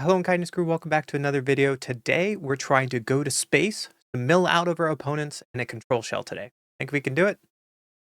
Hello and Kindness Crew, welcome back to another video. Today we're trying to go to space to mill out of our opponents in a control shell today. Think we can do it?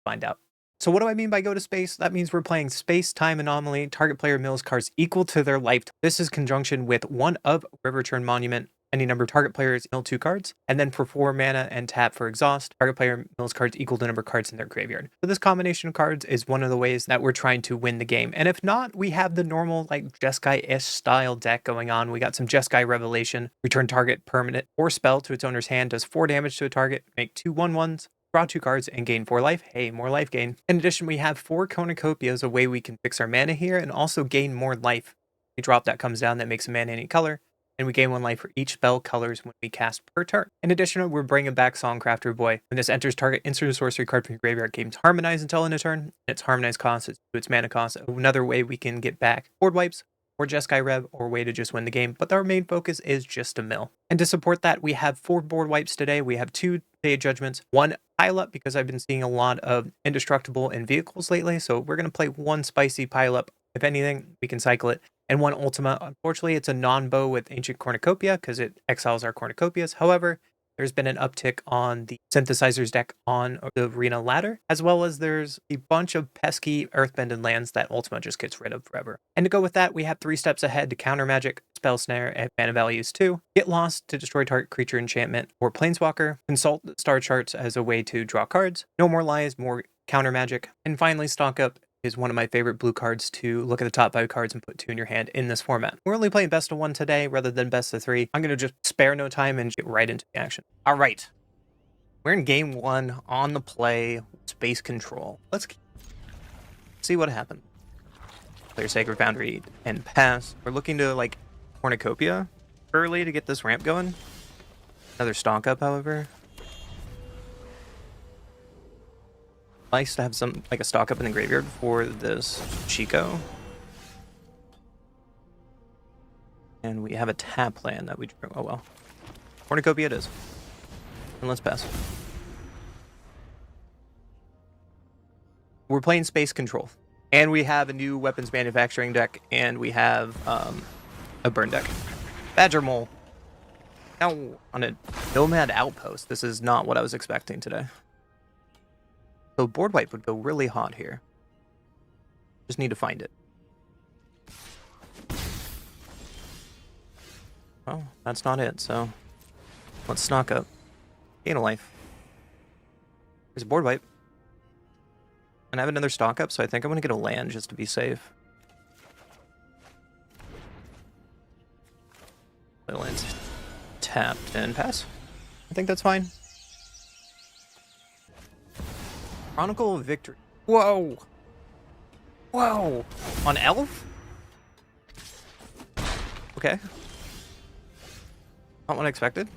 Find out. So what do I mean by go to space? That means we're playing space time anomaly. Target player mills cards equal to their life. This is conjunction with one of River Churn Monument. Any number of target players mill 2 cards, and then for 4 mana and tap for exhaust, target player mills cards equal to number of cards in their graveyard. So this combination of cards is one of the ways that we're trying to win the game. And if not, we have the normal like Jeskai-ish style deck going on. We got some Jeskai Revelation, return target permanent or spell to its owner's hand, does 4 damage to a target, make 2 1/1s, draw 2 cards, and gain 4 life. Hey, more life gain. In addition, we have 4 cornucopias, a way we can fix our mana here and also gain more life. We drop that comes down that makes a mana any color, and we gain 1 life for each spell colors when we cast per turn. In addition, we're bringing back Songcrafter Boy. When this enters target instant sorcery card from your graveyard, gains Harmonize until end of turn, and its Harmonize cost is to its mana cost. Another way we can get back board wipes, or Jeskai Rev, or a way to just win the game, but our main focus is just a mill. And to support that, we have 4 board wipes today. We have 2 Day Judgments, 1 pile up, because I've been seeing a lot of indestructible in vehicles lately, so we're going to play 1 spicy pile up. If anything, we can cycle it. And 1 Ultima. Unfortunately, it's a non-bow with Ancient Cornucopia because it exiles our Cornucopias. However, there's been an uptick on the Synthesizers deck on the Arena ladder, as well as there's a bunch of pesky Earthbended lands that Ultima just gets rid of forever. And to go with that, we have 3 steps ahead to counter magic, Spell Snare at mana values 2, Get Lost to destroy target creature enchantment or Planeswalker, Consult star charts as a way to draw cards, No More Lies, more counter magic, and finally Stock Up is one of my favorite blue cards to look at the top 5 cards and put 2 in your hand in this format. We're only playing best of 1 today rather than best of 3. I'm going to just spare no time and get right into the action. All right. We're in game 1 on the play, space control. Let's see what happened. Player Sacred Foundry and pass. We're looking to like Cornucopia early to get this ramp going. Another Stock Up, however. Nice to have some like a stock up in the graveyard for this Chico. And we have a tap land that we drew. Oh well. Cornucopia it is. And let's pass. We're playing space control. And we have a new weapons manufacturing deck, and we have a burn deck. Badger Mole. Now on a Nomad Outpost. This is not what I was expecting today. So board wipe would go really hot here. Just need to find it. Well, that's not it, so let's stock up. Gain a life. There's a board wipe. And I have another stock up, so I think I'm going to get a land just to be safe. The land's tapped and pass. I think that's fine. Chronicle of Victory. Whoa! Whoa! On Elf? Okay. Not what I expected.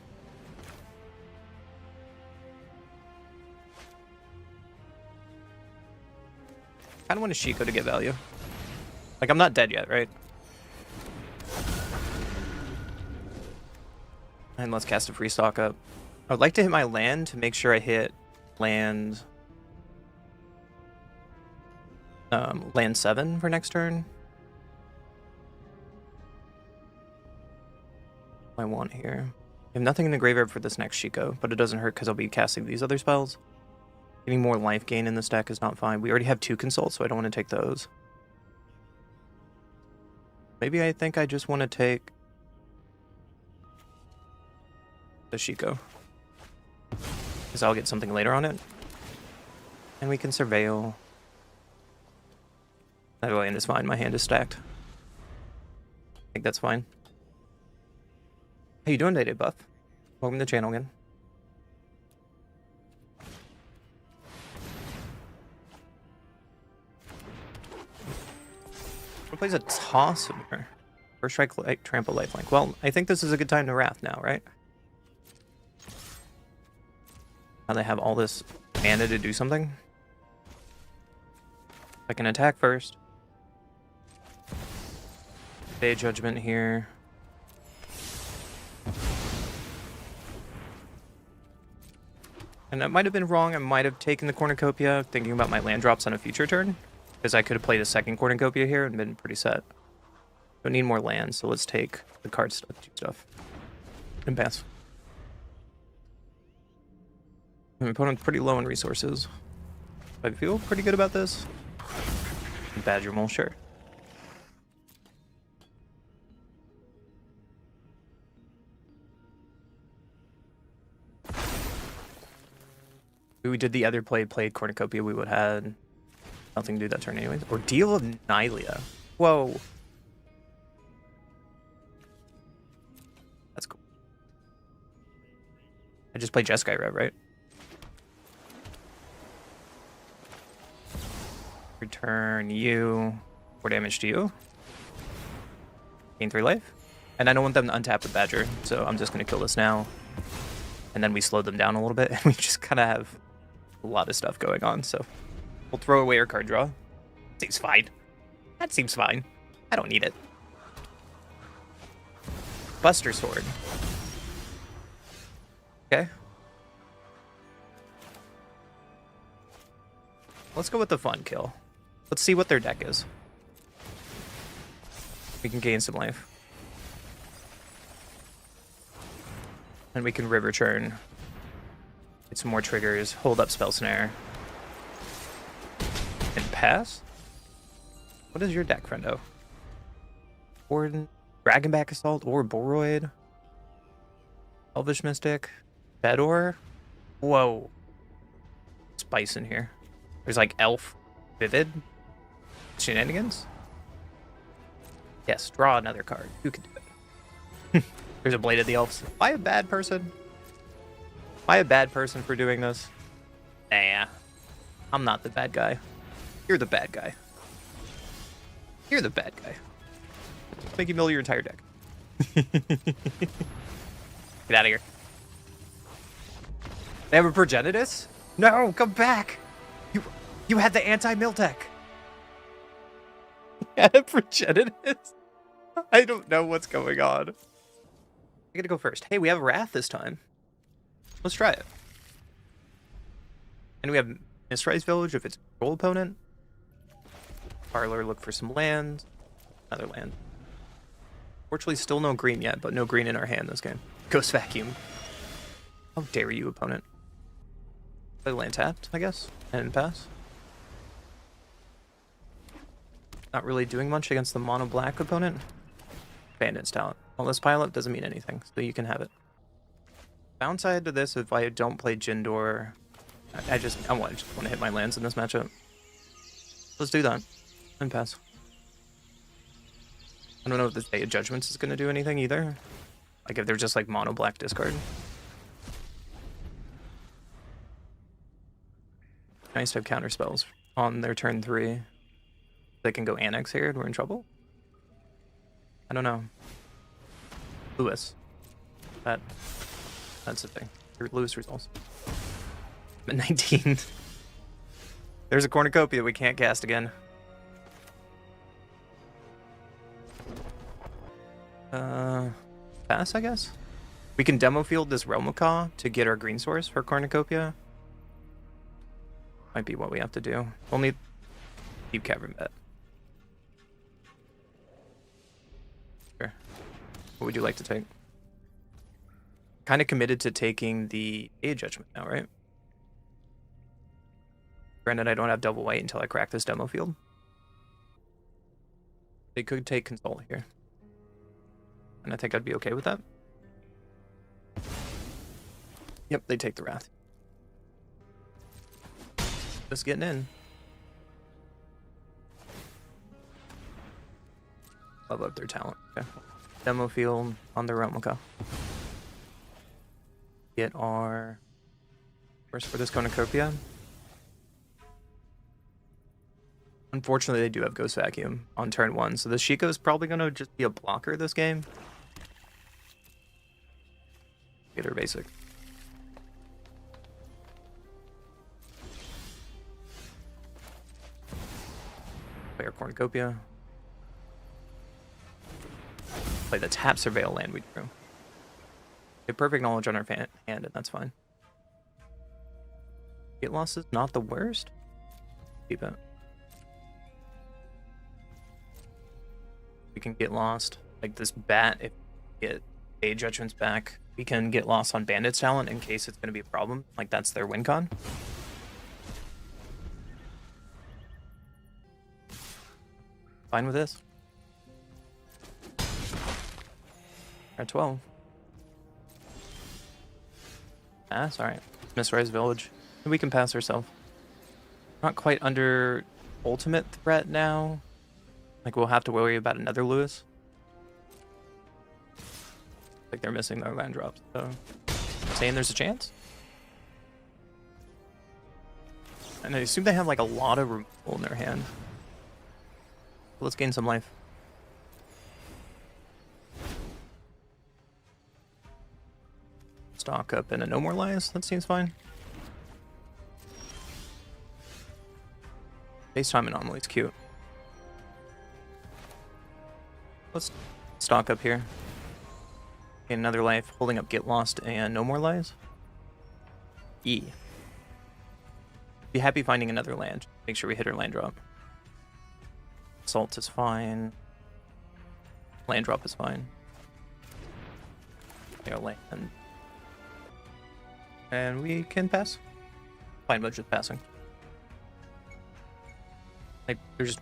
I don't want a Chico to get value. Like, I'm not dead yet, right? And let's cast a free stock up. I would like to hit my land to make sure I hit land... land 7 for next turn. I want here. I have nothing in the graveyard for this next Chico, but it doesn't hurt because I'll be casting these other spells. Getting more life gain in this deck is not fine. We already have 2 consults, so I don't want to take those. Maybe I think I just want to take the Chico, because I'll get something later on it. And we can surveil. That land is fine. My hand is stacked. I think that's fine. How you doing today, Buff? Welcome to the channel again. Who plays a toss here? First strike, like, trample, lifelink. Well, I think this is a good time to Wrath now, right? Now they have all this mana to do something. I can attack first. Day Judgment here. And that might have been wrong. I might have taken the Cornucopia, thinking about my land drops on a future turn. Because I could have played a second Cornucopia here and been pretty set. Don't need more land, so let's take the card stuff and pass. My opponent's pretty low in resources. I feel pretty good about this. Badger Mole, sure. If we did the other played Cornucopia, we would have had nothing to do that turn anyways. Or Deal of Nylia. Whoa. That's cool. I just played Jeskai, right? Return you. 4 damage to you. Gain 3 life. And I don't want them to untap the Badger, so I'm just going to kill this now. And then we slow them down a little bit, and we just kind of have a lot of stuff going on, so we'll throw away our card draw. Seems fine. That seems fine. I don't need it. Buster Sword. Okay. Let's go with the fun kill. Let's see what their deck is. We can gain some life. And we can River Churn. Get some more triggers, hold up Spell Snare. And pass? What is your deck, friendo? Warden, Dragonback Assault, or Boroid? Elvish Mystic? Bedor? Whoa. Spice in here. There's like Elf, Vivid, Shenanigans? Yes, draw another card. You can do it. There's a Blade of the Elves. Am I a bad person? Am I a bad person for doing this? Nah. I'm not the bad guy. You're the bad guy. You're the bad guy. Make you mill your entire deck. Get out of here. They have a Progenitus? No, come back! You had the anti-mill deck. You had a Progenitus? I don't know what's going on. I gotta go first. Hey, we have Wrath this time. Let's try it. And we have Mistrise Village if it's a control opponent. Parlor, look for some land. Another land. Fortunately, still no green yet, but no green in our hand this game. Ghost Vacuum. How dare you, opponent? Play land tapped, I guess, and pass. Not really doing much against the mono black opponent. Bandit's talent. Well, this pilot doesn't mean anything, so you can have it. Downside to this, if I don't play Jindor, I just want to hit my lands in this matchup. Let's do that and pass. I don't know if this Day of Judgments is going to do anything either. Like if they're just like mono black discard. Nice to have counter spells on their turn 3. They can go Annex here and we're in trouble. I don't know. Lewis. That's the thing. Lewis results. I'm at 19. There's a Cornucopia we can't cast again. Pass, I guess? We can demo field this Realm of Ka to get our green source for Cornucopia. Might be what we have to do. Only Deep Cavern Bet. Sure. What would you like to take? Kind of committed to taking the Day of Judgment now, right? Granted, I don't have double white until I crack this demo field. They could take Console here. And I think I'd be okay with that. Yep, they take the Wrath. Just getting in. Love up their talent. Okay. Demo field on the Realm of Ka. Get our first for this Cornucopia. Unfortunately, they do have Ghost Vacuum on turn 1, so the Shiko is probably going to just be a blocker this game. Get her basic. Play our Cornucopia. Play the tap Surveil land we drew. Get perfect knowledge on our hand, and that's fine. Get loss is not the worst. Keep it. we can get lost. Like this bat, if we get Day Judgments back, we can get lost on Bandit's talent in case it's going to be a problem. Like that's their win con. Fine with this. We're at 12. Pass, alright. Misrise Village. We can pass ourselves. Not quite under ultimate threat now. Like we'll have to worry about another Lewis. Like they're missing their land drops, so saying there's a chance. And I assume they have like a lot of removal in their hand. Let's gain some life. Stock up and a no more lies. That seems fine. Base time anomaly is cute. Let's stock up here. Gain another life, holding up Get Lost and no more lies. E. Be happy finding another land. Make sure we hit our land drop. Salt is fine. Land drop is fine. Yeah, land. And we can pass. Fine with just passing. Like, there's...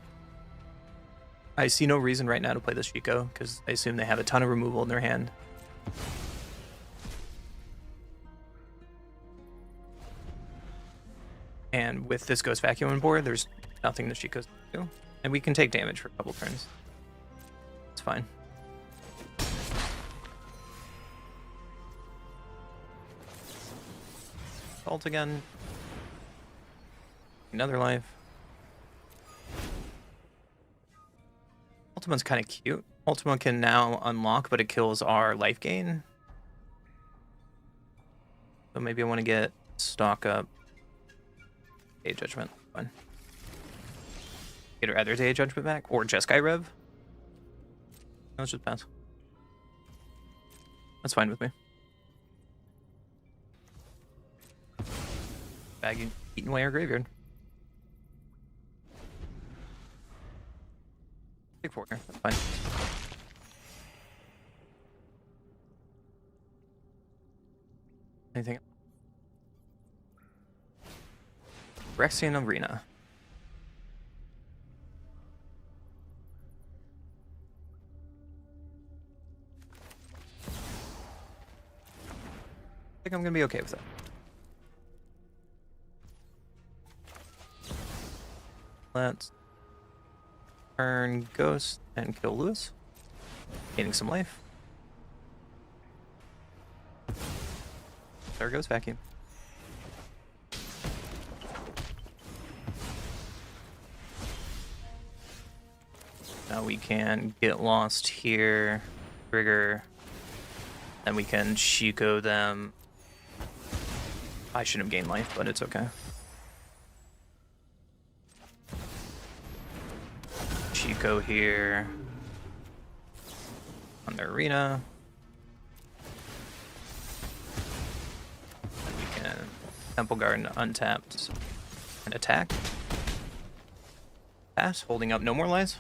I see no reason right now to play this Chico, because I assume they have a ton of removal in their hand. And with this Ghost Vacuum on board, there's nothing the Chico's can do. And we can take damage for a couple turns. It's fine. Ult again. Another life. Ultimate's kind of cute. Ultima can now unlock, but it kills our life gain. So maybe I want to get stock up. Day Judgment. Fine. Get our other Day Judgment back, or Jeskai Rev. Let's just pass. That's fine with me. Bag eating away our graveyard. Take 4 here. That's fine. Anything? Rexian Arena. I think I'm gonna be okay with that. Let's turn Ghost and kill Lewis. Gaining some life. There goes Vacuum. Now we can get lost here, trigger, then we can Chico them. I shouldn't have gained life, but it's okay. Chico here on the arena. And we can Temple Garden untapped and attack. Pass, holding up no more lies.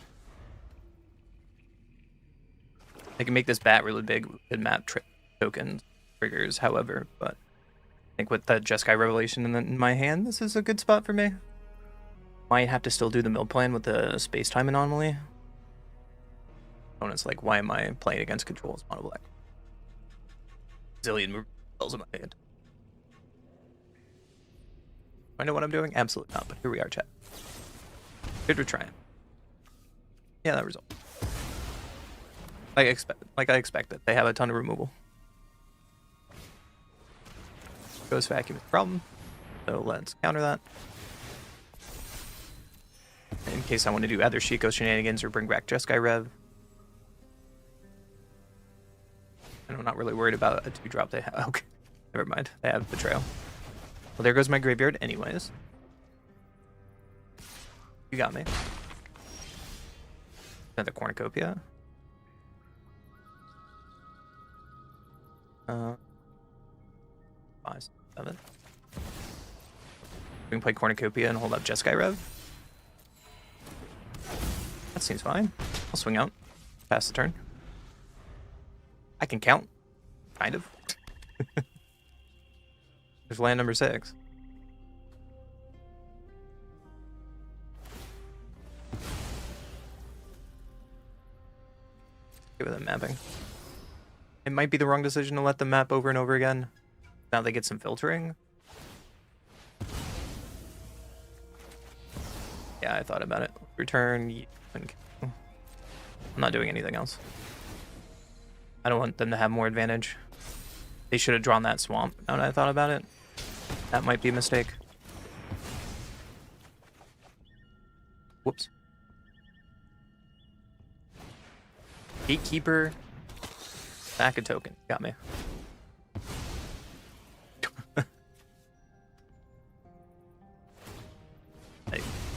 I can make this bat really big with map token triggers, however, but I think with the Jeskai Revelation in my hand, this is a good spot for me. Might have to still do the mill plan with the space-time anomaly. Opponent's like, why am I playing against controls mono black? Zillion spells in my hand. Do I know what I'm doing? Absolutely not, but here we are, chat. Good retry. Yeah, that result. I expected. They have a ton of removal. Ghost Vacuum is a problem, so let's counter that. In case I want to do either Chico shenanigans or bring back Jeskai Rev. And I'm not really worried about a 2-drop they have. Okay, never mind. They have Betrayal. Well, there goes my graveyard anyways. You got me. Another Cornucopia. 5, 7. We can play Cornucopia and hold up Jeskai Rev. That seems fine. I'll swing out. Pass the turn. I can count. Kind of. There's land number 6. Okay with the mapping. It might be the wrong decision to let them map over and over again. Now they get some filtering. Yeah, I thought about it. Return. I'm not doing anything else. I don't want them to have more advantage. They should have drawn that swamp. Now that I thought about it, that might be a mistake. Whoops. Gatekeeper. Back a token. Got me.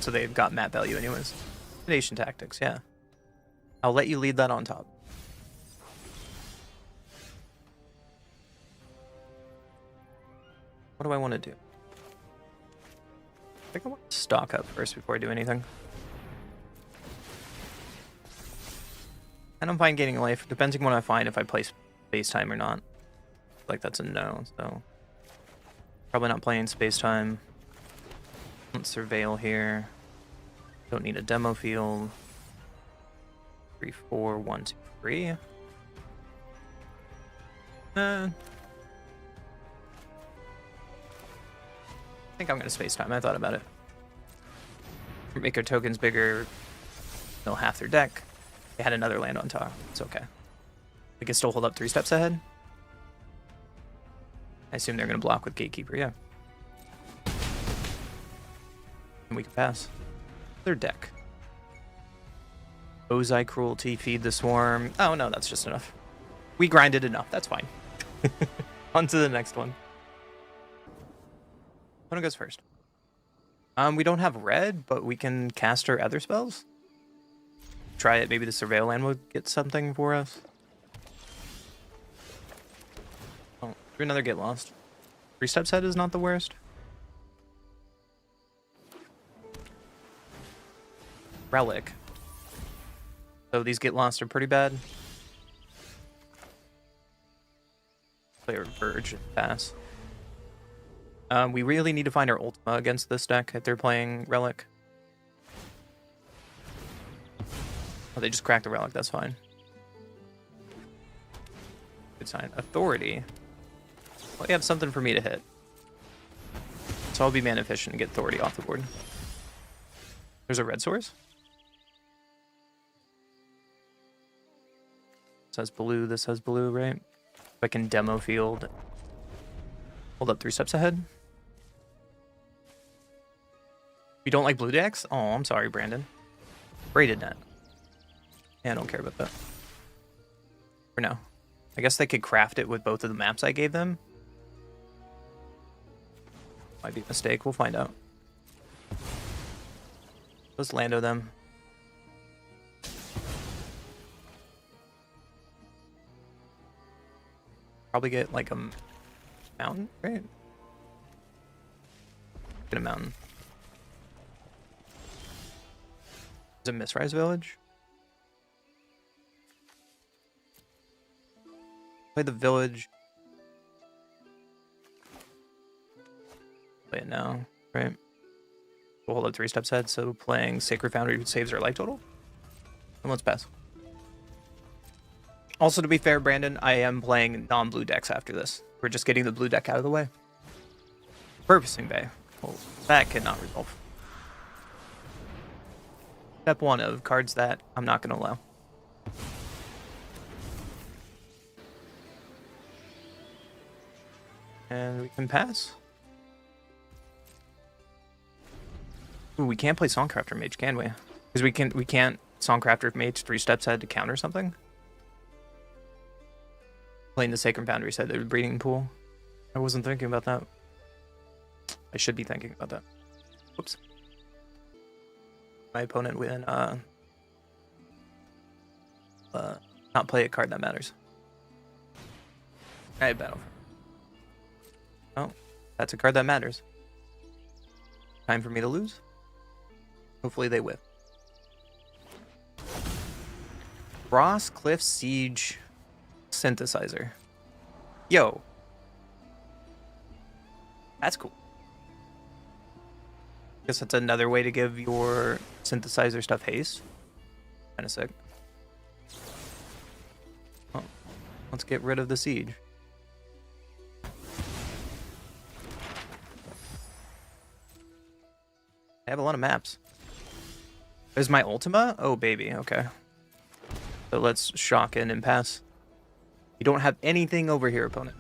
So they've got map value anyways. Nation tactics, yeah. I'll let you lead that on top. What do I want to do? I think I want to stock up first before I do anything. And I'm fine gaining life. Depends on what I find if I play space time or not. Like that's a no, so probably not playing space time. Let's surveil here. Don't need a demo field. 3, 4, 1, 2, 3. I think I'm gonna space time. I thought about it. Make our tokens bigger. They'll half their deck. They had another land on top. It's okay. They can still hold up 3 steps ahead. I assume they're gonna block with Gatekeeper, yeah. And we can pass. Their deck. Ozai Cruelty, Feed the Swarm. Oh no, that's just enough. We grinded enough, that's fine. On to the next one. One goes first. We don't have red, but we can cast our other spells. Try it, maybe the Surveil land will get something for us. Oh, another Get Lost. 3 steps ahead is not the worst. Relic. So these Get Lost are pretty bad. Play a Verge and pass. We really need to find our Ultima against this deck if they're playing Relic. Oh, they just cracked the Relic, that's fine. Good sign. Authority. Well, you have something for me to hit. So I'll be mana efficient and get Authority off the board. There's a red source. Says blue, this says blue, right? If I can demo field. Hold up 3 steps ahead. You don't like blue decks? Oh, I'm sorry, Brandon. Braided net. Yeah, I don't care about that. For now. I guess they could craft it with both of the maps I gave them. Might be a mistake, we'll find out. Let's lando them. Probably get like a mountain, right? Get a mountain. Is it Mistrise Village? Play the village. Play it now, right? We'll hold up 3 steps ahead, so playing Sacred Foundry saves our life total. And let's pass. Also, to be fair, Brandon, I am playing non-blue decks after this. We're just getting the blue deck out of the way. Purposing Bay. Well, that cannot resolve. Step 1 of cards that I'm not going to allow. And we can pass. Ooh, we can't play Songcrafter Mage, can we? Because we can't Songcrafter Mage 3 steps ahead to counter something. Playing the Sacred Foundry said the breeding pool. I wasn't thinking about that. I should be thinking about that. Whoops. My opponent win. Not play a card that matters. I battle. Oh, that's a card that matters. Time for me to lose. Hopefully they whip. Ross Cliff Siege Synthesizer. Yo. That's cool. Guess that's another way to give your synthesizer stuff haste. Kind of sick. Oh, let's get rid of the siege. I have a lot of maps. There's my Ultima? Oh, baby. Okay. So let's shock in and pass. You don't have anything over here, opponent.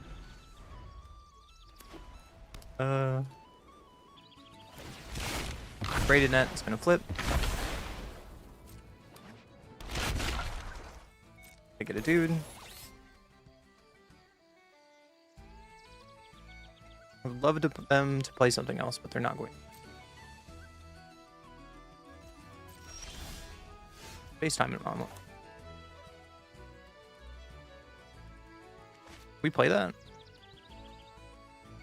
Braided net. It's going to flip. I get a dude. I would love them to play something else, but they're not going. FaceTime and mom. We play that?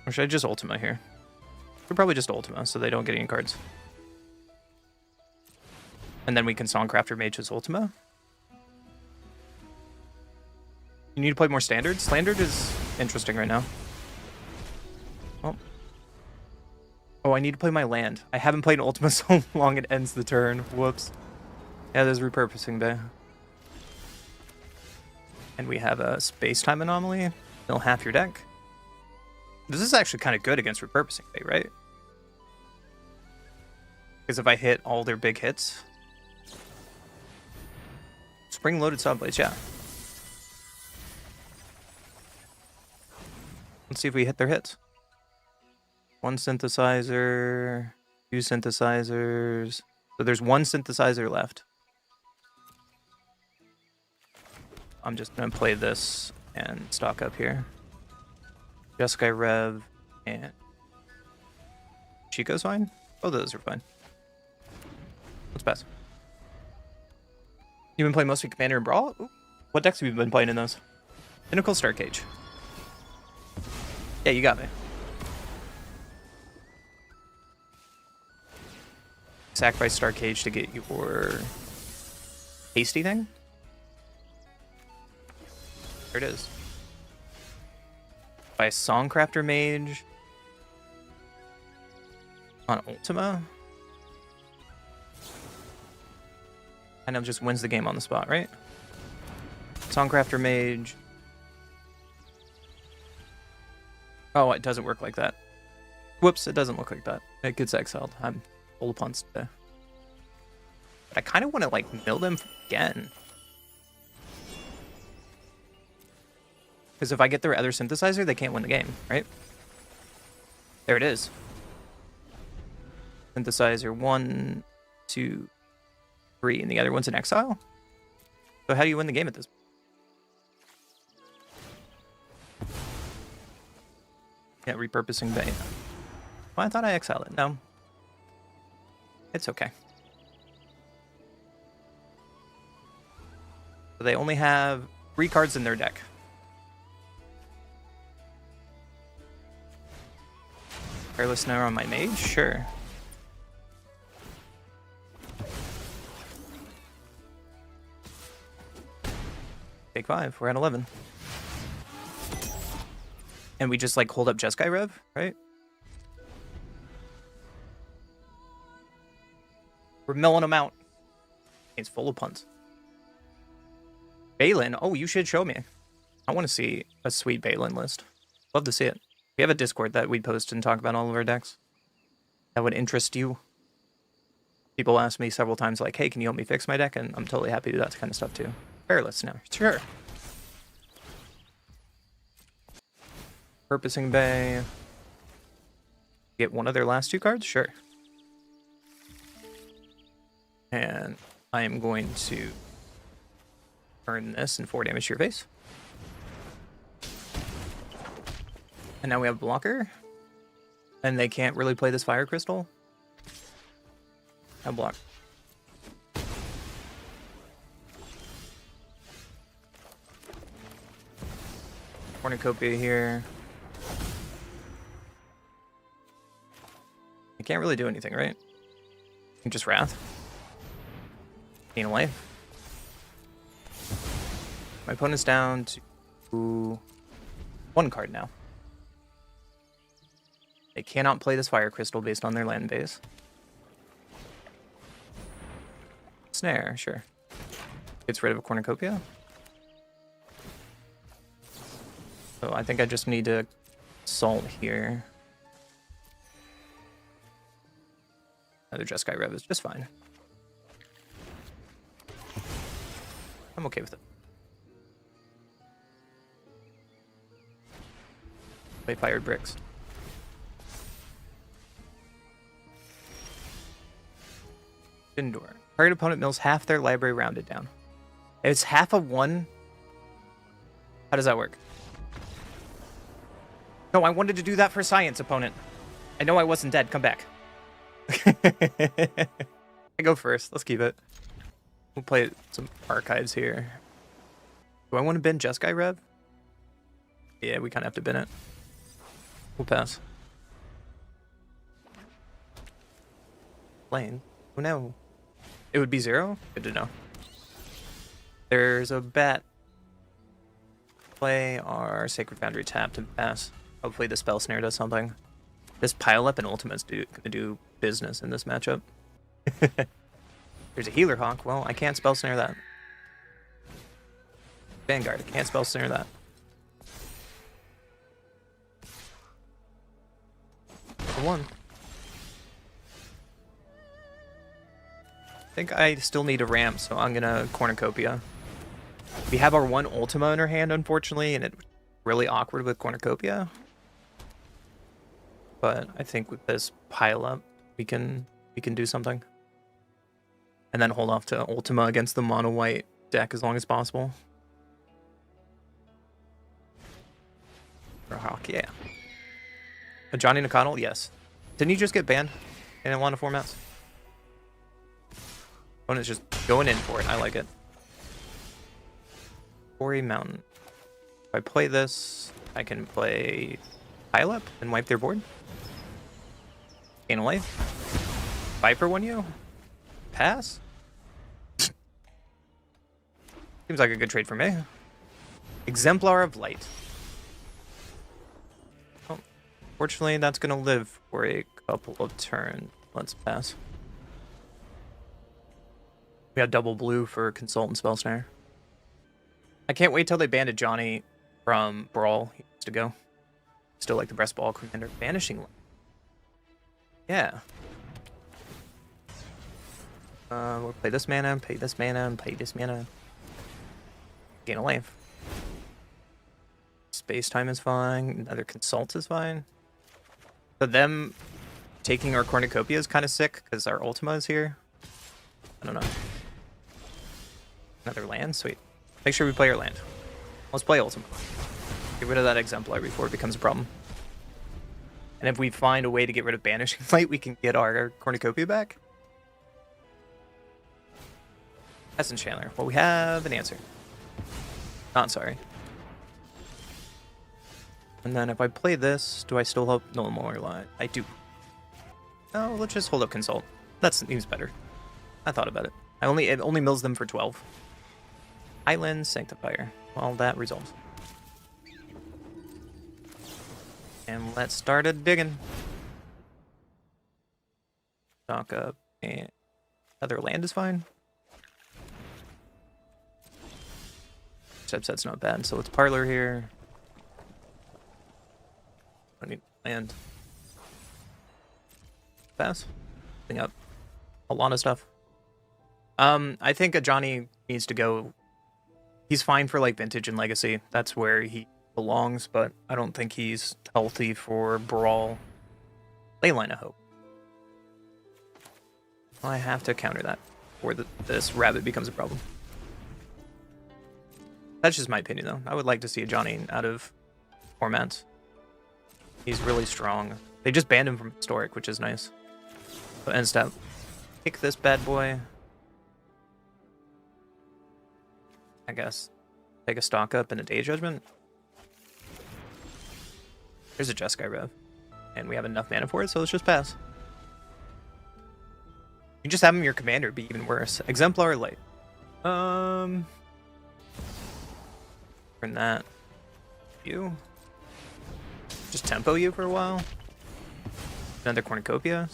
Or should I just Ultima here? We're probably just Ultima, so they don't get any cards. And then we can Songcrafter Mage's Ultima. You need to play more Standard? Standard is interesting right now. Oh, I need to play my land. I haven't played Ultima so long it ends the turn. Whoops. Yeah, there's Repurposing Bay. And we have a Space-Time Anomaly. Mill half your deck. This is actually kind of good against Repurposing Bay, right? Because if I hit all their big hits... Spring-loaded Saw Blades, yeah. Let's see if we hit their hits. One synthesizer, two synthesizers. So there's one synthesizer left. I'm just going to play this and stock up here. Jeskai Rev and Chico's fine. Both of those are fine. Let's pass. You've been playing mostly Commander and Brawl? Ooh. What decks have you been playing in those? Pinnacle, Star Cage. Yeah, you got me. Sacrifice Star Cage to get your hasty thing. There it is. By Songcrafter Mage on Ultima. Kind of just wins the game on the spot, right? Songcrafter Mage. Oh, it doesn't work like that. Whoops, it doesn't look like that. It gets exiled. I'm full of puns today. But I kind of want to, like, mill them again. Because if I get their other synthesizer, they can't win the game, right? There it is. Synthesizer 1, 2, 3, and the other one's in exile? So how do you win the game at this point? Yeah, Repurposing Bay. Well, I thought I exiled it. No. It's okay. So they only have 3 cards in their deck. Careless Snare on my mage? Sure. Take 5. We're at 11. And we just, like, hold up Jeskai Rev, right? We're milling them out. It's full of puns. Balin. Oh, you should show me. I want to see a sweet Balin list. Love to see it. We have a Discord that we post and talk about all of our decks. That would interest you. People ask me several times, like, hey, can you help me fix my deck? And I'm totally happy to do that kind of stuff, too. Careless now. Sure. Purposing Bay. Get one of their last 2 cards? Sure. And I am going to turn this and 4 damage to your face. And now we have blocker. And they can't really play this Fire Crystal. I block. Cornucopia here. I can't really do anything, right? I can just Wrath. Gain a life. My opponent's down to 1 card now. They cannot play this Fire Crystal based on their land base. Snare, sure. Gets rid of a Cornucopia. So I think I just need to Salt here. Another Jeskai Rev is just fine. I'm okay with it. Play Fired Bricks. Indoor. Target opponent mills half their library rounded down. It's half of 1. How does that work? No, I wanted to do that for science, opponent. I know I wasn't dead. Come back. I go first. Let's keep it. We'll play some archives here. Do I want to bin Jeskai Rev? Yeah, we kind of have to bin it. We'll pass. Lane. Oh no. It would be 0? Good to know. There's a bet. Play our Sacred Foundry tapped and pass. Hopefully the Spell Snare does something. This pile up and Ultimate's gonna do business in this matchup. There's a Healer Hawk. Well, I can't Spell Snare that. Vanguard. I can't Spell Snare that. For 1. I think I still need a ramp, so I'm gonna Cornucopia. We have our 1 Ultima in our hand, unfortunately, and it's really awkward with Cornucopia. But I think with this pile up, we can do something. And then hold off to Ultima against the mono white deck as long as possible. For Hawk, yeah. A Johnny Nakano, yes. Didn't he just get banned in a lot of formats? Opponent's just going in for it. I like it. Quarry Mountain. If I play this, I can play Pile Up and wipe their board. Gain a life. Viper 1U. Pass. Seems like a good trade for me. Exemplar of Light. Oh, fortunately, that's going to live for a couple of turns. Let's pass. We got double blue for Consult and Spell Snare. I can't wait till they banned a Johnny from Brawl. He needs to go. Still like the Breast Ball Commander. Vanishing Light. Yeah. We'll play this mana, play this mana, play this mana. Gain a life. Space Time is fine. Another Consult is fine. But them taking our Cornucopia is kind of sick because our Ultima is here. I don't know. Another land? Sweet. Make sure we play our land. Let's play Ultima. Get rid of that Exemplar before it becomes a problem. And if we find a way to get rid of Banishing Light, we can get our Cornucopia back. Essence Chandler. Well, we have an answer. Not sorry. And then if I play this, do I still hope no more line? I do. No, let's just hold up Consult. That seems better. I thought about it. It only mills them for 12. Island Sanctifier. Well, that resolves. And let's start a digging. Stock up and other land is fine. Subset's not bad, so let's Parlor here. I need land. Pass. Thing up. A lot of stuff. I think a Johnny needs to go. He's fine for like Vintage and Legacy. That's where he belongs, but I don't think he's healthy for Brawl. Leyline of Hope. I have to counter that, or this rabbit becomes a problem. That's just my opinion, though. I would like to see a Johnny out of formats. He's really strong. They just banned him from Historic, which is nice. So end step. Kick this bad boy. I guess. Take a stock up and a Day Judgment. There's a Jeskai Rev. And we have enough mana for it, so let's just pass. You just have him your commander, be even worse. Exemplar Light. Turn that. You. Just tempo you for a while. Another cornucopia.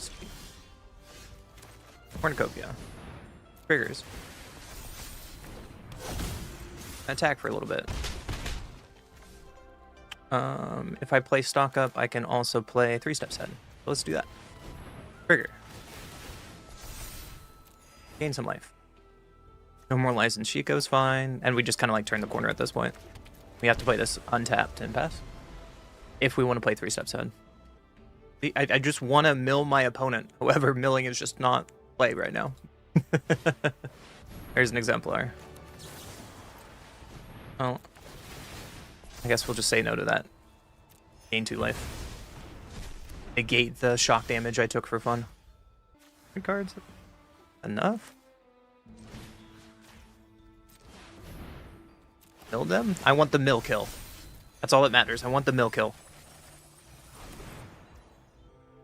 Cornucopia. Triggers. Attack for a little bit. If I play stock up, I can also play 3 steps ahead. So let's do that. Trigger. Gain some life. No more license. Chico's fine. And we just kind of like turn the corner at this point. We have to play this untapped and pass. If we want to play 3 steps ahead. I just want to mill my opponent. However, milling is just not play right now. There's an exemplar. Oh. I guess we'll just say no to that. Gain 2 life. Negate the shock damage I took for fun. 3 cards. Enough? Mill them? I want the mill kill. That's all that matters. I want the mill kill.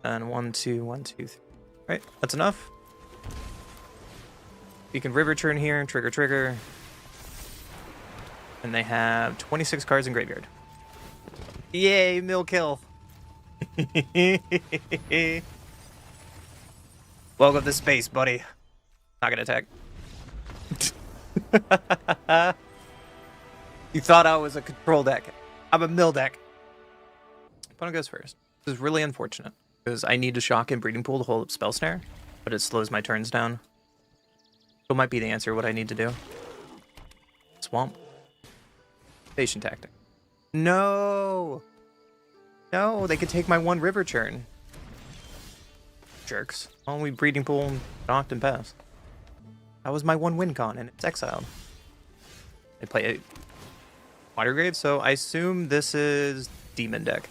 And 1, 2, 1, 2, 3. Right, that's enough. You can river turn here, trigger. And they have 26 cards in graveyard. Yay, mill kill. Welcome to space, buddy. Not gonna attack. You thought I was a control deck. I'm a mill deck. Opponent goes first. This is really unfortunate because I need to shock and breeding pool to hold up spell snare, but it slows my turns down. So it might be the answer what I need to do. Swamp. Station tactic. No! No, they could take my 1 river turn. Jerks. Only breeding pool, knocked and passed. That was my 1 win con, and it's exiled. They play a Watergrave, so I assume this is demon deck.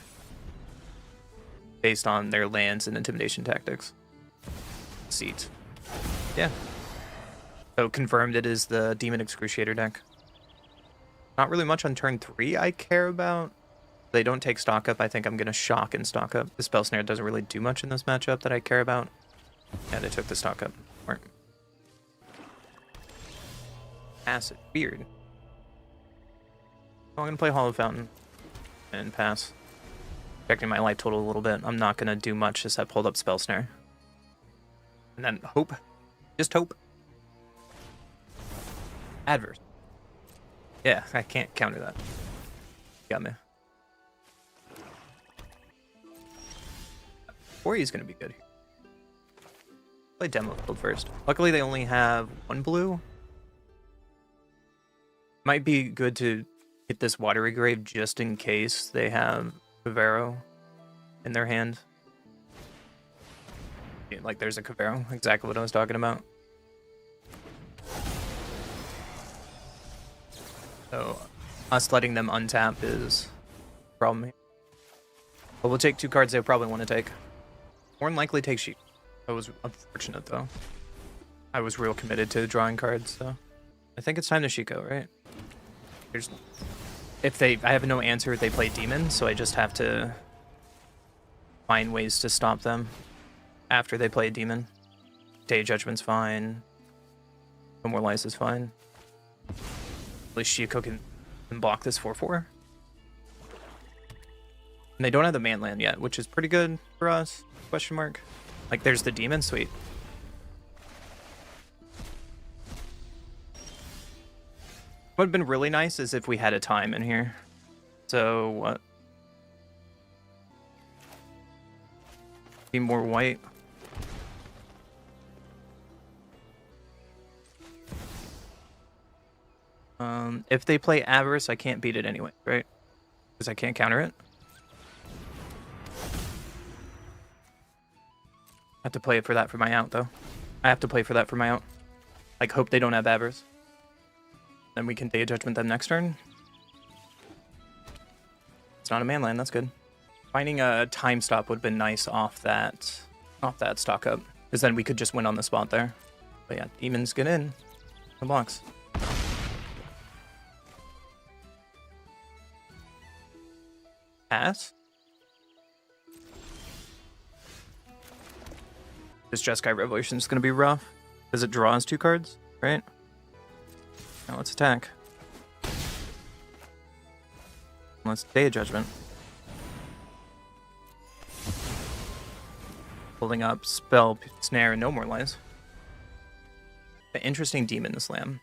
Based on their lands and intimidation tactics. Seat. Yeah. So confirmed it is the demon Excruciater deck. Not really much on turn 3 I care about. They don't take stock up. I think I'm going to shock and stock up. The spell snare doesn't really do much in this matchup that I care about. Yeah, they took the stock up. Right. Acid. Weird. I'm going to play Hollow Fountain and pass. Checking my life total a little bit. I'm not going to do much except hold up spell snare. And then hope. Just hope. Adverse. Yeah, I can't counter that. Got me. Ori's gonna be good here. Play demo field first. Luckily they only have 1 blue. Might be good to hit this watery grave just in case they have Cavero in their hand. Yeah, like there's a Cavero, exactly what I was talking about. So us letting them untap is a problem here. But we'll take 2 cards they probably want to take. More than likely take Sheep. That was unfortunate though. I was real committed to drawing cards, so I think it's time to Shiko, right? There's I have no answer if they play Demon, so I just have to find ways to stop them after they play Demon. Day Judgment's fine. No More Lies is fine. At least Shiko can block this 4/4. And they don't have the man land yet, which is pretty good for us. Question mark. Like there's the demon, sweet. What would have been really nice is if we had a time in here. So what? Be more white. If they play Avarice, I can't beat it anyway, right? Because I can't counter it. I have to play it for that for my out, though. I have to play for that for my out. Like, hope they don't have Avarice. Then we can Day of Judgment them next turn. It's not a man land, that's good. Finding a time stop would have been nice off that stock up. Because then we could just win on the spot there. But yeah, demons get in. No blocks. Pass. This Jeskai Revolution is going to be rough. Because it draws 2 cards, right? Now let's attack. Let's Day of Judgment. Pulling up Spell, Snare, and No More Lies. An interesting Demon Slam.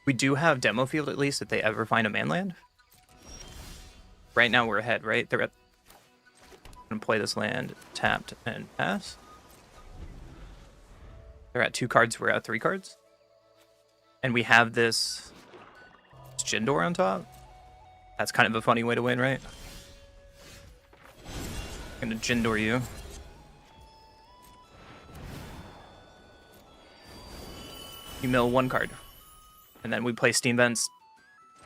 We do have Demo Field at least if they ever find a manland. Right now we're ahead, right? They're gonna play this land, tapped, and pass. They're at 2 cards, we're at 3 cards. And we have this Jindor on top. That's kind of a funny way to win, right? I'm gonna Jindor you. You mill 1 card. And then we play Steam Vents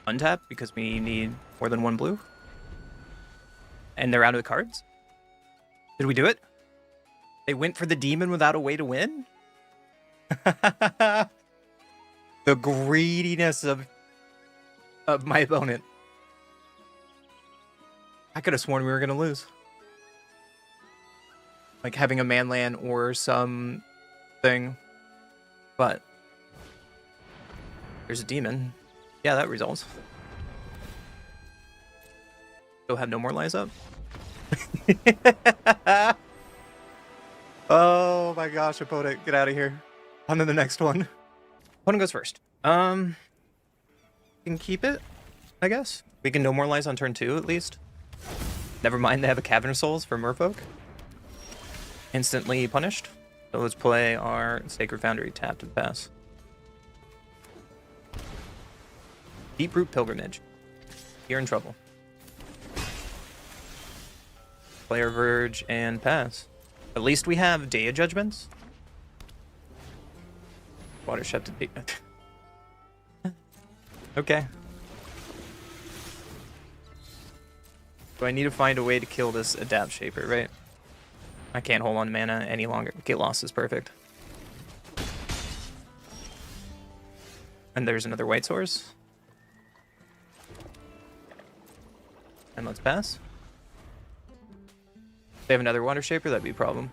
untap because we need more than 1 blue. And they're out of the cards. Did we do it? They went for the demon without a way to win? The greediness of my opponent. I could have sworn we were going to lose. Like having a manland or something. But there's a demon. Yeah, that results. Still have No More Lies up. Oh my gosh, opponent, get out of here. On to the next one. Opponent goes first. We can keep it, I guess. We can No More Lies on turn 2 at least. Never mind, they have a Cavern of Souls for Merfolk. Instantly punished. So let's play our Sacred Foundry, tap to pass. Deep-Root Pilgrimage. You're in trouble. Player Verge and pass. At least we have Day of Judgments. Watershed to be. Okay. Do I need to find a way to kill this Adapt Shaper, right? I can't hold on mana any longer. Get Lost is perfect. And there's another white source. And let's pass. If they have another Water Shaper, that'd be a problem.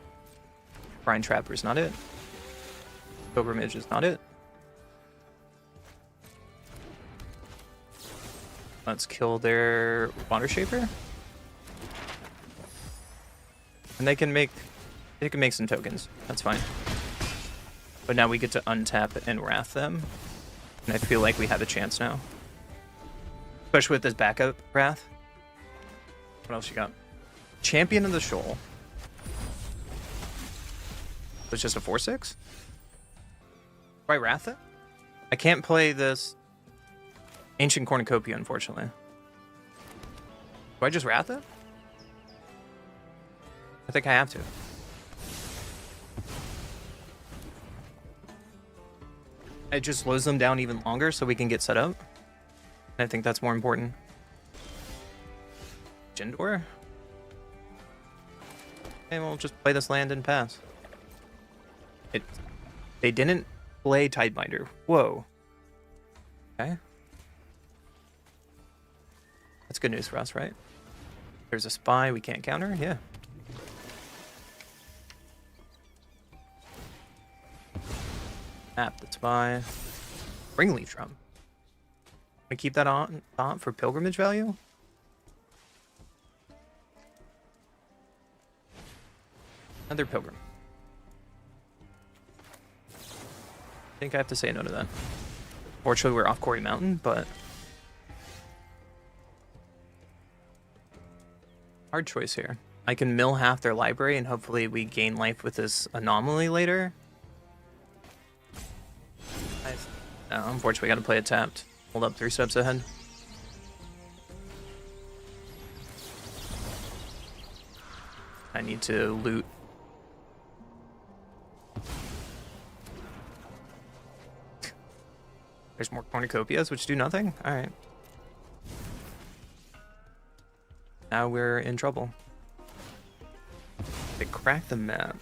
Brine Trapper is not it. Pilgrimage is not it. Let's kill their Water Shaper. And they can make some tokens. That's fine. But now we get to untap and wrath them. And I feel like we have a chance now. Especially with this backup wrath. What else you got? Champion of the Shoal. It's just a 4/6? Do I wrath it? I can't play this Ancient Cornucopia, unfortunately. Do I just wrath it? I think I have to. It just slows them down even longer so we can get set up. I think that's more important. Jindor? Okay, we'll just play this land and pass. They didn't play Tidebinder. Whoa. Okay. That's good news for us, right? There's a spy we can't counter? Yeah. Tap the spy. Ringleaf Drum. We keep that on top for pilgrimage value? Another pilgrim. I think I have to say no to that. Fortunately, we're off Quarry Mountain, but hard choice here. I can mill half their library and hopefully we gain life with this anomaly later. No, unfortunately, we gotta play it tapped. Hold up 3 steps ahead. I need to loot. There's more cornucopias, which do nothing? Alright. Now we're in trouble. They cracked the map.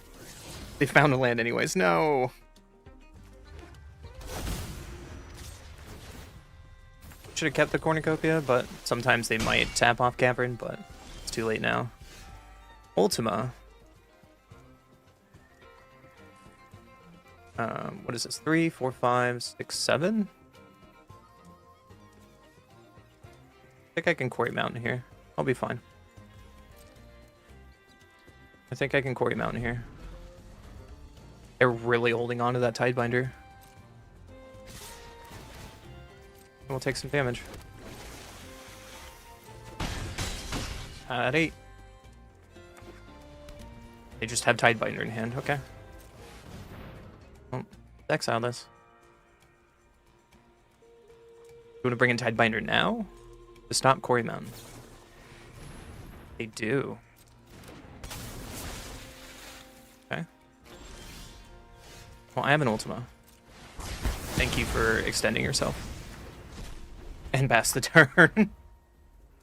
They found a land anyways. No! Should have kept the cornucopia, but sometimes they might tap off Cavern, but it's too late now. Ultima. What is this? 3, 4, 5, 6, 7? think I can Quarry Mountain here. I'll be fine. I think I can Quarry Mountain here. They're really holding on to that Tidebinder. We'll take some damage. At 8. They just have Tidebinder in hand. Okay. Well, exile this. You want to bring in Tidebinder now? To stop Quarry Mountain. They do. Okay. Well, I have an Ultima. Thank you for extending yourself. And pass the turn.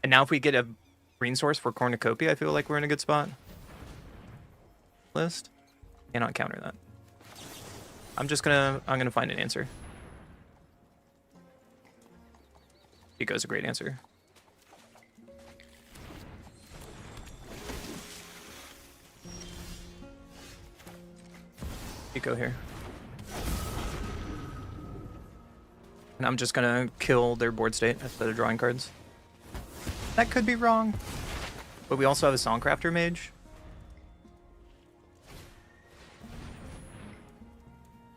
And now if we get a green source for Cornucopia, I feel like we're in a good spot. List. Cannot counter that. I'm gonna find an answer. Eco's a great answer. Eco here. And I'm just gonna kill their board state instead of drawing cards. That could be wrong. But we also have a Songcrafter Mage.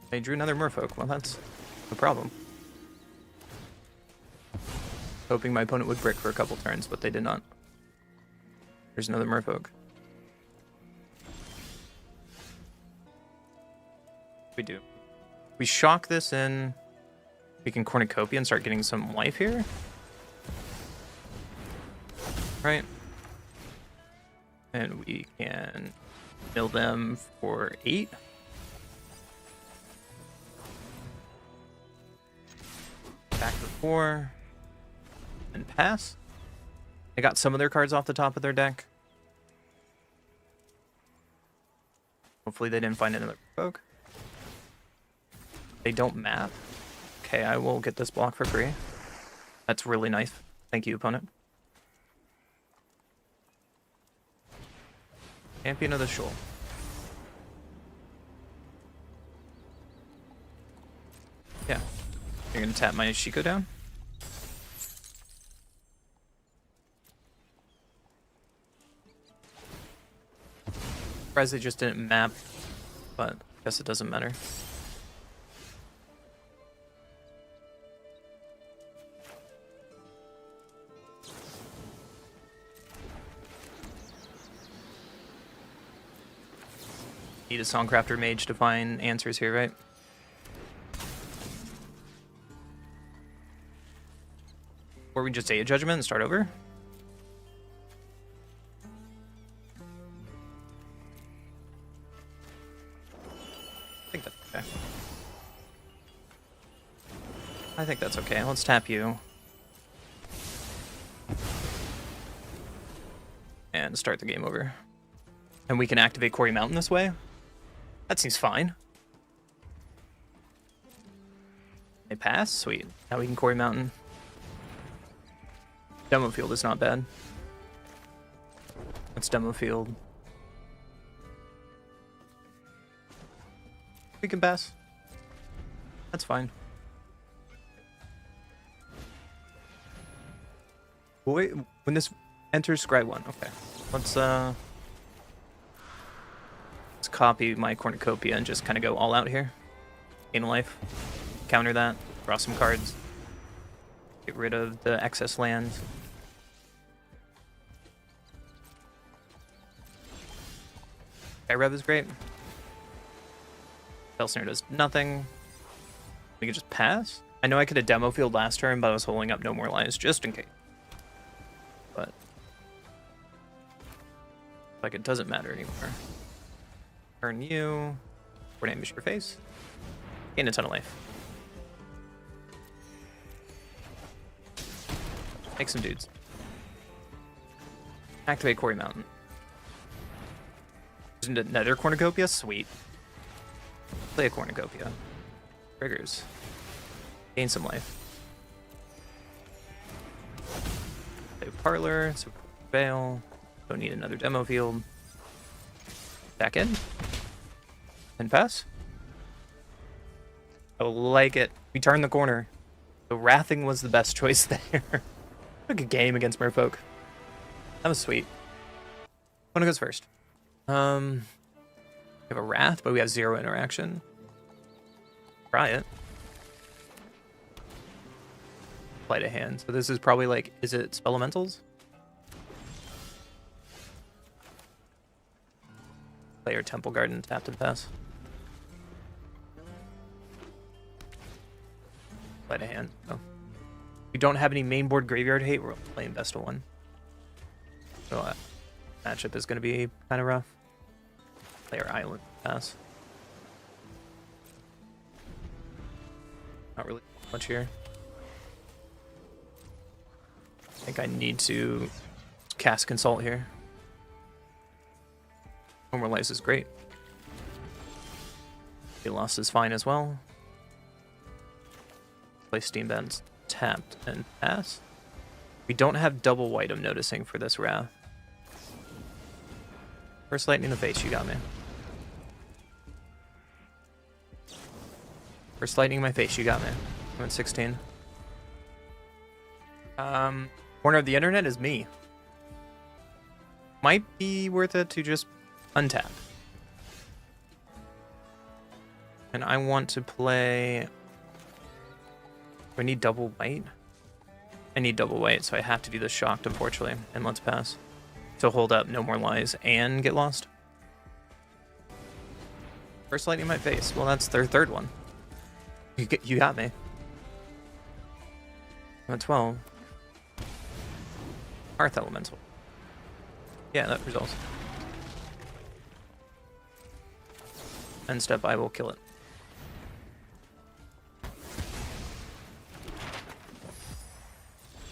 They drew another Merfolk. Well, that's no problem. Hoping my opponent would brick for a couple turns, but they did not. There's another Merfolk. We do. We shock this in. We can Cornucopia and start getting some life here. Right. And we can mill them for 8. Back to 4. And pass. They got some of their cards off the top of their deck. Hopefully they didn't find another Merfolk. They don't map. Okay, I will get this block for free. That's really nice. Thank you, opponent. Champion of the Shoal. Yeah. You're gonna tap my Shiko down? Surprised they just didn't map, but I guess it doesn't matter. Need a Songcrafter Mage to find answers here, right? Or we just say a Judgment and start over? I think that's okay. I think that's okay. Let's tap you. And start the game over. And we can activate Quarry Mountain this way? That seems fine. They pass? Sweet. Now we can Quarry Mountain. Demo field is not bad. Let's demo field. We can pass. That's fine. Wait, when this enters Scry 1. Okay. Let's copy my Cornucopia and just kind of go all out here. Gain life. Counter that. Draw some cards. Get rid of the excess lands. Rev is great. Spellsnare does nothing. We can just pass. I know I could have demo field last turn, but I was holding up no more lives just in case. But like it doesn't matter anymore. Turn you. Or ambush your face. Gain a ton of life. Make some dudes. Activate Quarry Mountain. Another Cornucopia? Sweet. Play a Cornucopia. Triggers. Gain some life. Play Parlor. So Veil. Don't need another demo field. Back in. And pass. I like it. We turned the corner. The Wrathing was the best choice there. Took a game against Merfolk. That was sweet. One goes first. We have a Wrath, but we have 0 interaction. Try it. Play to hand. So this is probably like, is it Spellelementals? Play your Temple Garden, tap and pass. Play to hand. Oh. We don't have any main board graveyard hate. We're playing best of 1. So matchup is going to be kind of rough. Play our island, pass. Not really much here. I think I need to cast Consult here. Normalize is great. He lost is fine as well. Play Steam Vents, tapped and pass. We don't have double white, I'm noticing, for this Wrath. First Lightning in the face, you got me. First Lightning in my face, you got me. I'm at 16. Corner of the internet is me. Might be worth it to just untap. And I want to play... Do I need double white? I need double white, so I have to do the Shocked, unfortunately. And let's pass. So hold up, no more lies, and get lost. First Lightning in my face. Well, that's their third one. You got me. I'm at 12. Hearth Elemental. Yeah, that results. End step, I will kill it.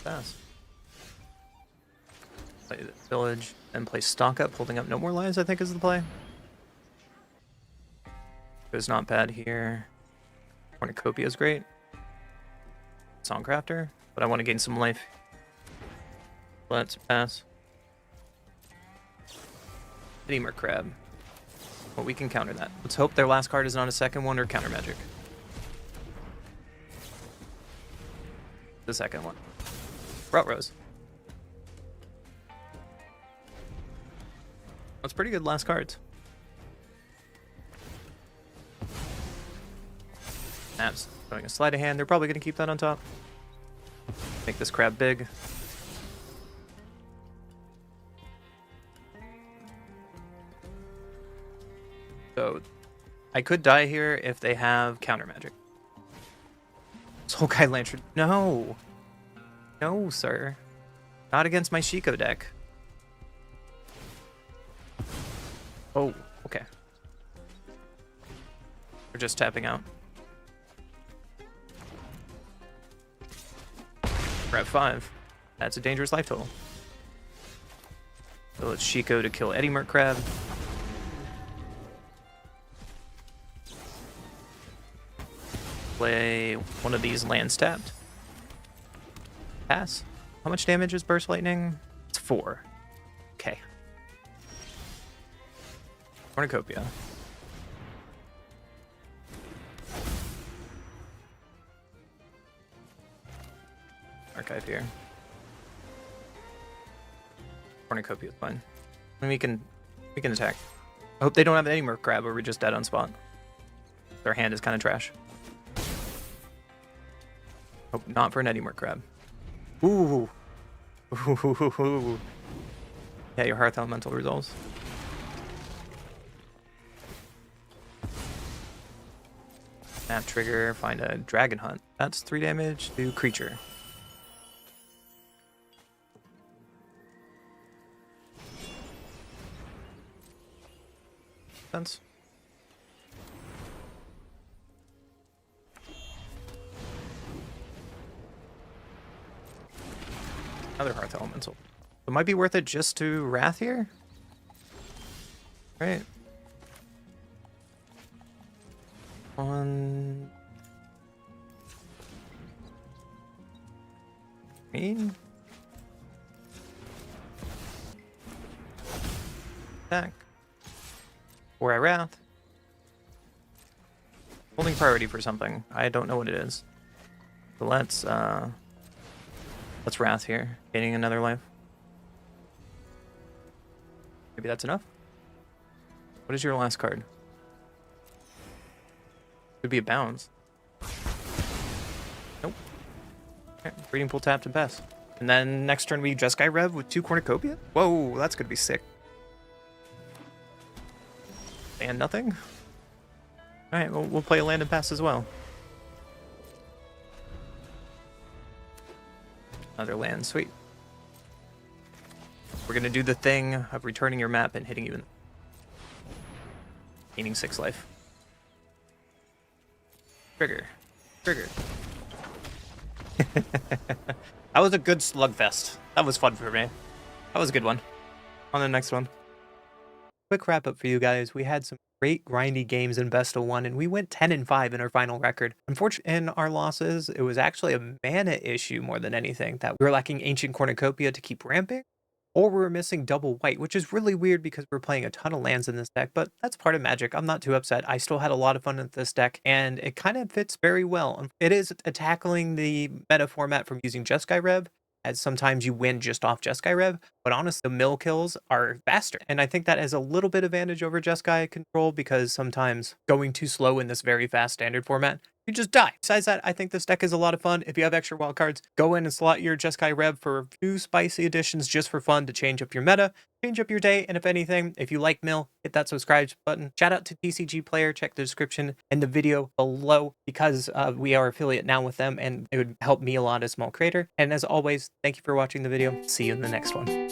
Pass. Play the village and play stock up, holding up no more lives, I think is the play. It was not bad here. Cornucopia is great. Songcrafter, but I want to gain some life. Let's pass. Steamer Crab. Well, we can counter that. Let's hope their last card is not a second one or counter magic. The second one. Route Rose. That's pretty good last cards. Abs. Throwing a sleight of hand. They're probably going to keep that on top. Make this crab big. So, I could die here if they have counter magic. Soulguide Lantern. No! No, sir. Not against my Shiko deck. Oh, okay. We're just tapping out. We're at 5. That's a dangerous life total. So it's Shiko to kill Eddie Merc Crab. Play one of these lands tapped. Pass. How much damage is Burst Lightning? It's 4. Okay. Cornucopia. Archive here. Cornucopia is fine. And we can attack. I hope they don't have any more crab or we're just dead on spot. Their hand is kind of trash. Hope not for an Eddie Merc Crab. Ooh. Ooh. Yeah, your Hearth Elemental resolves. Snap trigger, find a Dragon Hunt. That's 3 damage to creature. Sense. Another Hearth Elemental. It might be worth it just to Wrath here. Right. On. Green. Attack. Or I Wrath. Holding priority for something. I don't know what it is. So let's Let's Wrath here, gaining another life. Maybe that's enough? What is your last card? Could be a bounce. Nope. Okay, Breeding Pool tapped and pass. And then next turn we Jeskai Rev with 2 Cornucopia? Whoa, that's gonna be sick. And nothing? Alright, we'll play a land and pass as well. Another land, sweet. We're gonna do the thing of returning your map and hitting you in. Gaining 6 life. Trigger. Trigger. That was a good slugfest. That was fun for me. That was a good one. On the next one. Quick wrap up for you guys. We had some great grindy games in best of 1, and we went 10-5 in our final record. Unfortunately, in our losses, it was actually a mana issue more than anything, that we were lacking Ancient Cornucopia to keep ramping, or we were missing double white, which is really weird because we're playing a ton of lands in this deck, but that's part of Magic. I'm not too upset. I still had a lot of fun with this deck, and it kind of fits very well. It is tackling the meta format from using Jeskai Rev, as sometimes you win just off Jeskai Rev, but honestly, the mill kills are faster. And I think that has a little bit advantage over Jeskai control, because sometimes going too slow in this very fast standard format, you just die. Besides that, I think this deck is a lot of fun. If you have extra wildcards, go in and slot your Jeskai Rev for a few spicy additions just for fun to change up your meta, change up your day, and if anything, if you like Mill, hit that subscribe button. Shout out to TCG Player, check the description and the video below, because we are affiliate now with them, and it would help me a lot as a small creator. And as always, thank you for watching the video. See you in the next one.